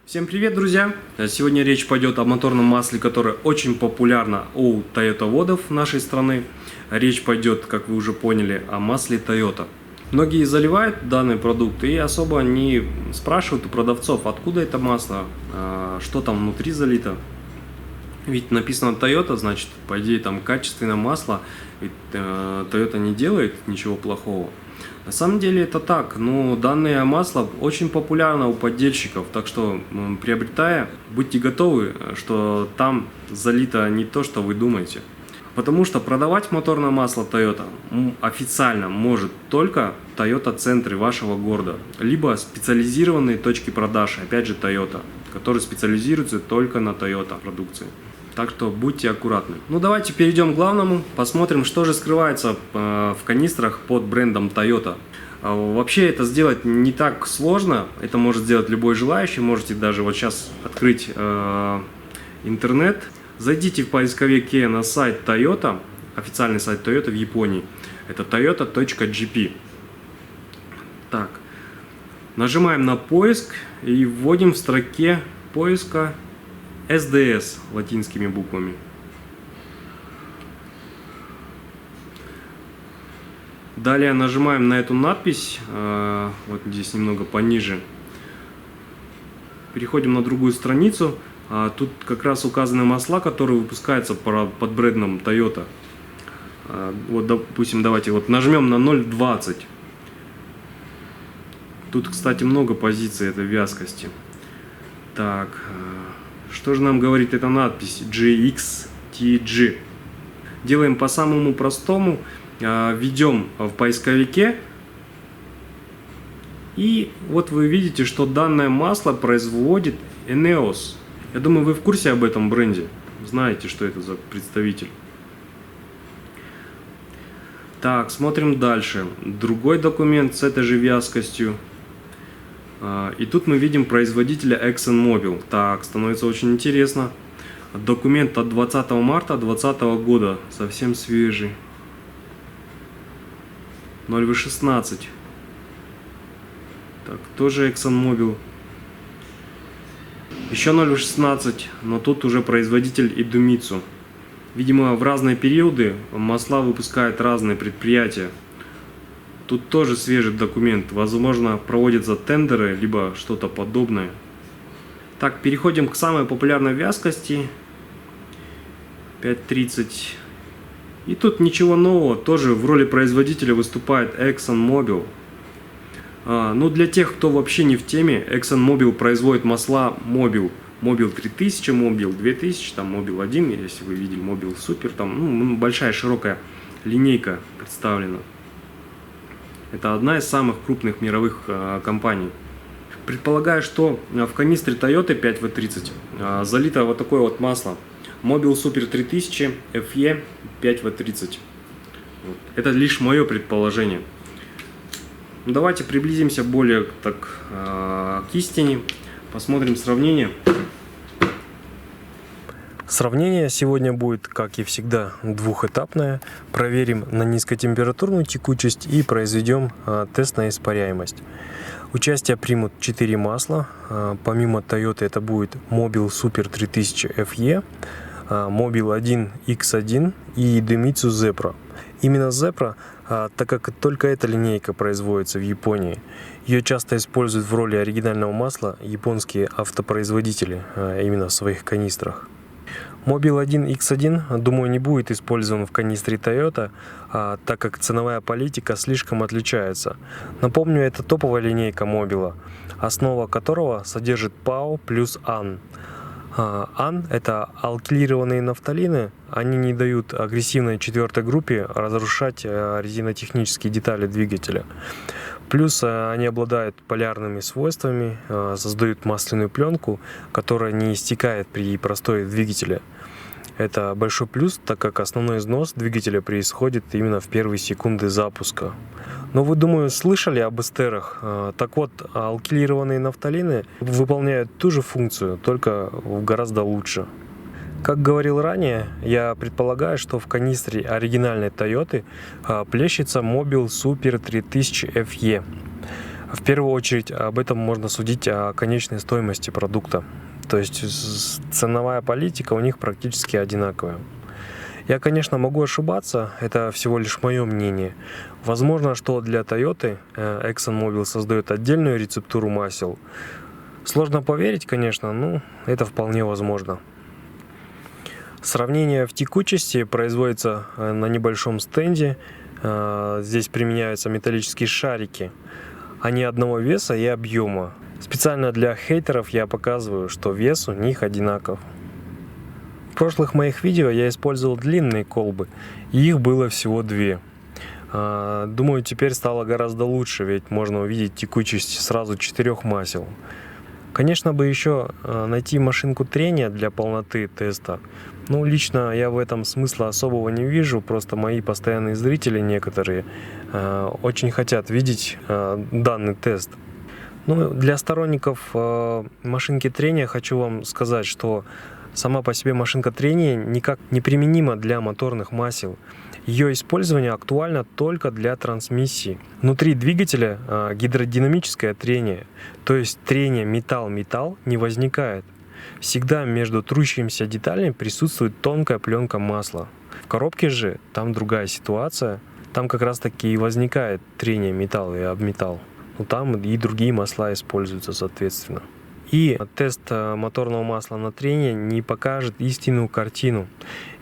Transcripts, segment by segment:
Всем привет, друзья! Сегодня речь пойдет о моторном масле, которое очень популярно у тойотоводов нашей страны. Речь пойдет, как вы уже поняли, о масле Toyota. Многие заливают данный продукт и особо не спрашивают у продавцов, откуда это масло, что там внутри залито. Ведь написано Toyota, значит, по идее, там качественное масло, ведь Toyota не делает ничего плохого. На самом деле это так, но данное масло очень популярно у поддельщиков, так что, приобретая, будьте готовы, что там залито не то, что вы думаете. Потому что продавать моторное масло Toyota официально может только Toyota-центры вашего города, либо специализированные точки продаж, опять же Toyota, которые специализируются только на Toyota продукции. Так что будьте аккуратны. Ну давайте перейдем к главному, посмотрим, что же скрывается в канистрах под брендом Toyota. Вообще это сделать не так сложно, это может сделать любой желающий. Можете даже вот сейчас открыть интернет, зайдите в поисковике на сайт Toyota, официальный сайт Toyota в Японии, это toyota.jp. Так, нажимаем на поиск и вводим в строке поиска SDS латинскими буквами. Далее нажимаем на эту надпись, вот здесь немного пониже. Переходим на другую страницу. Тут как раз указаны масла, которые выпускаются под брендом Toyota. Вот, допустим, давайте вот нажмем на 0,20. Тут, кстати, много позиций этой вязкости. Так, что же нам говорит эта надпись GXTG? Делаем по самому простому, введем в поисковике, и вот вы видите, что данное масло производит ENEOS. Я думаю, вы в курсе об этом бренде, знаете, что это за представитель. Так, смотрим дальше. Другой документ с этой же вязкостью. И тут мы видим производителя ExxonMobil. Так, становится очень интересно. Документ от 20 марта 2020 года, совсем свежий. 0В16. Так, тоже ExxonMobil. Еще 0В16, но тут уже производитель Idemitsu. Видимо, в разные периоды масла выпускают разные предприятия. Тут тоже свежий документ, возможно, проводятся тендеры, либо что-то подобное. Так, переходим к самой популярной вязкости. 5.30. И тут ничего нового, тоже в роли производителя выступает ExxonMobil. Ну, для тех, кто вообще не в теме, ExxonMobil производит масла Mobil. Mobil 3000, Mobil 2000, там Mobil 1, если вы видели, Mobil Super, там большая широкая линейка представлена. Это одна из самых крупных мировых компаний. Предполагаю, что в канистре Toyota 5В30 залито вот такое вот масло. Mobil Super 3000 FE 5В30. Это лишь мое предположение. Давайте приблизимся более так к истине. Посмотрим сравнение. Сравнение сегодня будет, как и всегда, двухэтапное. Проверим на низкотемпературную текучесть и произведем тест на испаряемость. Участие примут 4 масла. Помимо Toyota это будет Mobil Super 3000 FE, Mobil 1 X1 и Idemitsu Zepro. Именно Zepro, так как только эта линейка производится в Японии. Ее часто используют в роли оригинального масла японские автопроизводители именно в своих канистрах. Mobil 1 X1, думаю, не будет использован в канистре Toyota, так как ценовая политика слишком отличается. Напомню, это топовая линейка Mobil, основа которого содержит ПАО плюс АН. АН – это алкилированные нафталины, они не дают агрессивной четвертой группе разрушать резинотехнические детали двигателя. Плюс они обладают полярными свойствами, создают масляную пленку, которая не истекает при простое двигателе. Это большой плюс, так как основной износ двигателя происходит именно в первые секунды запуска. Но вы, думаю, слышали об эстерах. Так вот, алкилированные нафталины выполняют ту же функцию, только гораздо лучше. Как говорил ранее, я предполагаю, что в канистре оригинальной Toyota плещется Mobil Super 3000 FE. В первую очередь об этом можно судить о конечной стоимости продукта. То есть ценовая политика у них практически одинаковая. Я, конечно, могу ошибаться, это всего лишь мое мнение. Возможно, что для Toyota ExxonMobil создает отдельную рецептуру масел. Сложно поверить, конечно, но это вполне возможно. Сравнение в текучести производится на небольшом стенде. Здесь применяются металлические шарики. Они одного веса и объема. Специально для хейтеров я показываю, что вес у них одинаков. В прошлых моих видео я использовал длинные колбы, и их было всего 2. Думаю, теперь стало гораздо лучше, ведь можно увидеть текучесть сразу 4 масел. Конечно бы еще найти машинку трения для полноты теста. Лично я в этом смысла особого не вижу, просто мои постоянные зрители некоторые очень хотят видеть данный тест. Для сторонников машинки трения хочу вам сказать, что сама по себе машинка трения никак не применима для моторных масел. Ее использование актуально только для трансмиссии. Внутри двигателя гидродинамическое трение, то есть трение металл-металл не возникает. Всегда между трущимися деталями присутствует тонкая пленка масла. В коробке же там другая ситуация. Там как раз таки и возникает трение металла и об металл. Там и другие масла используются соответственно. И тест моторного масла на трение не покажет истинную картину.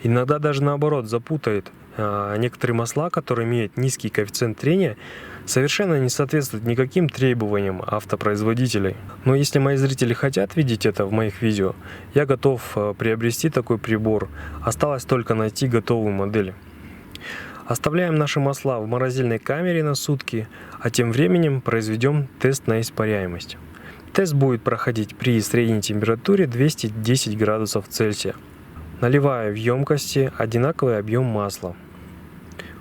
Иногда даже наоборот запутает. Некоторые масла, которые имеют низкий коэффициент трения, совершенно не соответствуют никаким требованиям автопроизводителей. Но если мои зрители хотят видеть это в моих видео, я готов приобрести такой прибор. Осталось только найти готовую модель. Оставляем наши масла в морозильной камере на сутки, а тем временем произведем тест на испаряемость. Тест будет проходить при средней температуре 210 градусов Цельсия. Наливаю в емкости одинаковый объем масла.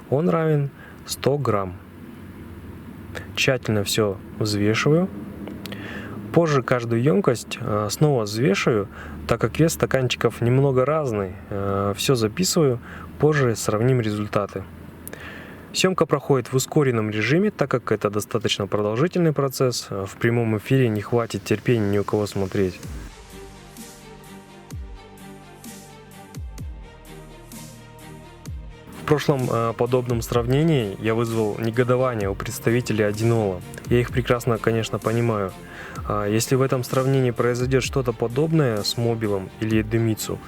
Он равен 100 грамм. Тщательно все взвешиваю. Позже каждую емкость снова взвешиваю, так как вес стаканчиков немного разный. Все записываю, позже сравним результаты. Съемка проходит в ускоренном режиме, так как это достаточно продолжительный процесс. В прямом эфире не хватит терпения ни у кого смотреть. В прошлом подобном сравнении я вызвал негодование у представителей Одинола. Я их прекрасно, конечно, понимаю. Если в этом сравнении произойдет что-то подобное с Мобилом или Демицу,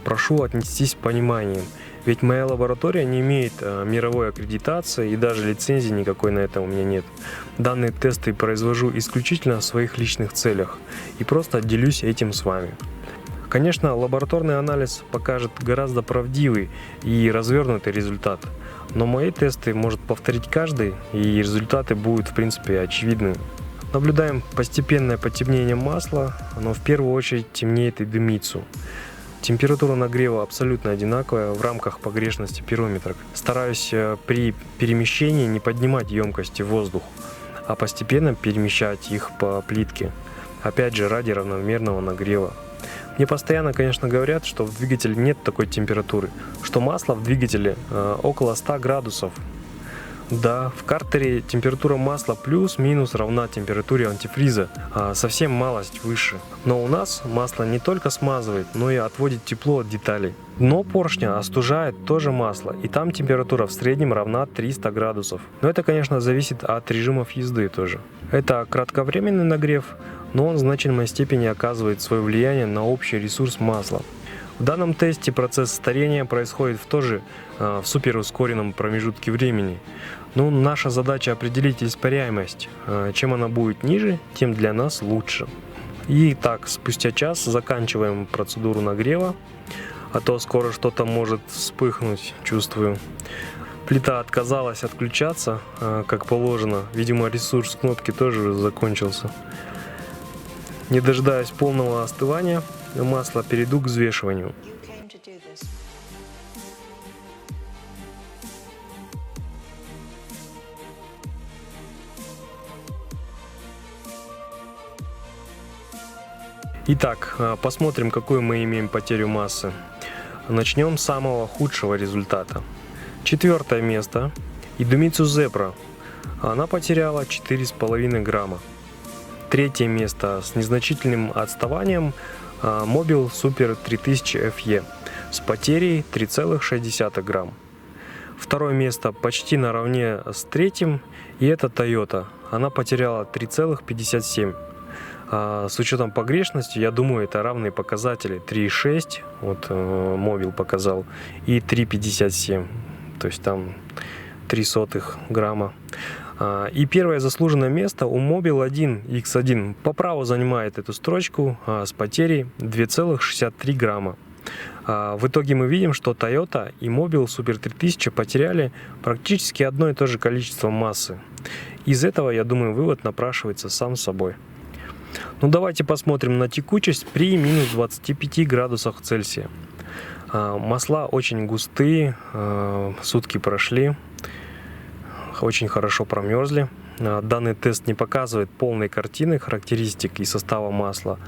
прошу отнестись с пониманием. Ведь моя лаборатория не имеет мировой аккредитации и даже лицензии никакой на это у меня нет. Данные тесты произвожу исключительно в своих личных целях и просто делюсь этим с вами. Конечно, лабораторный анализ покажет гораздо правдивый и развернутый результат, но мои тесты может повторить каждый, и результаты будут в принципе очевидны. Наблюдаем постепенное потемнение масла, но в первую очередь темнеет и Демицу. Температура нагрева абсолютно одинаковая в рамках погрешности пирометра. Стараюсь при перемещении не поднимать емкости в воздух, а постепенно перемещать их по плитке. Опять же, ради равномерного нагрева. Мне постоянно, конечно, говорят, что в двигателе нет такой температуры, что масло в двигателе около 100 градусов. Да, в картере температура масла плюс-минус равна температуре антифриза, совсем малость выше. Но у нас масло не только смазывает, но и отводит тепло от деталей. Дно поршня остужает тоже масло, и там температура в среднем равна 300 градусов. Но это, конечно, зависит от режимов езды тоже. Это кратковременный нагрев, но он в значительной степени оказывает свое влияние на общий ресурс масла. В данном тесте процесс старения происходит в суперускоренном промежутке времени. Но наша задача определить испаряемость. Чем она будет ниже, тем для нас лучше. И так, спустя час заканчиваем процедуру нагрева, а то скоро что-то может вспыхнуть, чувствую. Плита отказалась отключаться, как положено. Видимо, ресурс кнопки тоже закончился. Не дожидаясь полного остывания масла, перейду к взвешиванию. Итак, посмотрим, какую мы имеем потерю массы. Начнем с самого худшего результата. 4-е место. Idemitsu Zepro. Она потеряла 4,5 грамма. Третье место с незначительным отставанием Mobil Super 3000 FE с потерей 3,6 грамм. Второе место почти наравне с третьим, и это Toyota. Она потеряла 3,57. С учетом погрешности, я думаю, это равные показатели. 3,6, вот Mobil показал, и 3,57, то есть там 0,03 грамма. И первое заслуженное место у Mobil 1 X1 по праву занимает эту строчку с потерей 2,63 грамма. В итоге мы видим, что Toyota и Mobil Super 3000 потеряли практически одно и то же количество массы. Из этого, я думаю, вывод напрашивается сам собой. Ну давайте посмотрим на текучесть при минус 25 градусах Цельсия. Масла очень густые, сутки прошли, очень хорошо промерзли. Данный тест не показывает полной картины характеристик и состава масла,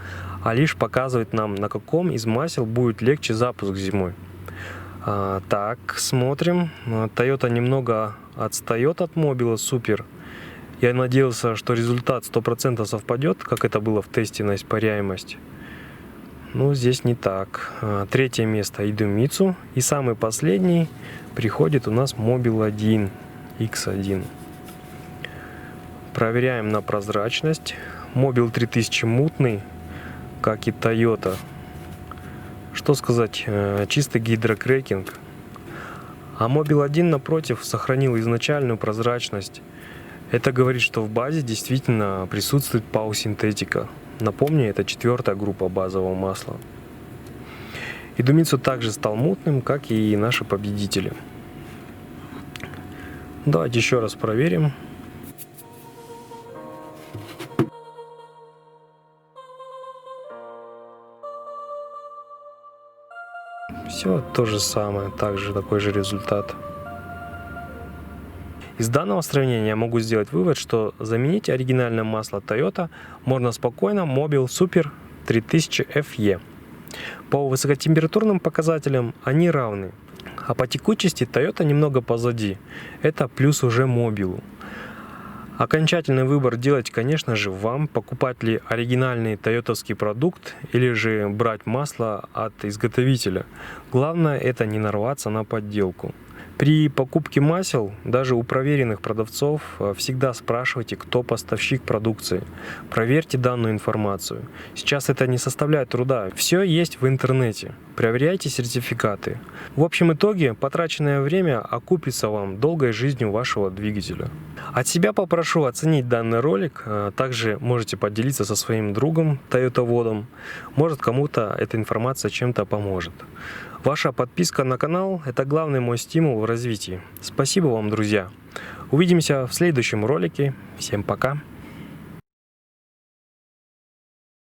а лишь показывает нам, на каком из масел будет легче запуск зимой. Так, смотрим. Toyota немного отстает от Mobil Super. Я надеялся, что результат 100% совпадет, как это было в тесте на испаряемость. Но здесь не так. Третье место Idemitsu. И самый последний приходит у нас Mobil 1 X1. Проверяем на прозрачность. Mobil 3000 мутный, как и Toyota. Что сказать, чистый гидрокрекинг. А Mobil 1, напротив, сохранил изначальную прозрачность. Это говорит, что в базе действительно присутствует пау-синтетика. Напомню, это 4-я группа базового масла. Idemitsu также стал мутным, как и наши победители. Давайте еще раз проверим. Все то же самое, также такой же результат. Из данного сравнения я могу сделать вывод, что заменить оригинальное масло Toyota можно спокойно Mobil Super 3000 FE. По высокотемпературным показателям они равны, а по текучести Toyota немного позади. Это плюс уже Mobil. Окончательный выбор делать, конечно же, вам, покупать ли оригинальный тойотовский продукт или же брать масло от изготовителя. Главное это не нарваться на подделку. При покупке масел, даже у проверенных продавцов, всегда спрашивайте, кто поставщик продукции. Проверьте данную информацию. Сейчас это не составляет труда. Все есть в интернете. Проверяйте сертификаты. В общем итоге, потраченное время окупится вам долгой жизнью вашего двигателя. От себя попрошу оценить данный ролик. Также можете поделиться со своим другом, тойотоводом. Может, кому-то эта информация чем-то поможет. Ваша подписка на канал – это главный мой стимул в развитии. Спасибо вам, друзья. Увидимся в следующем ролике. Всем пока.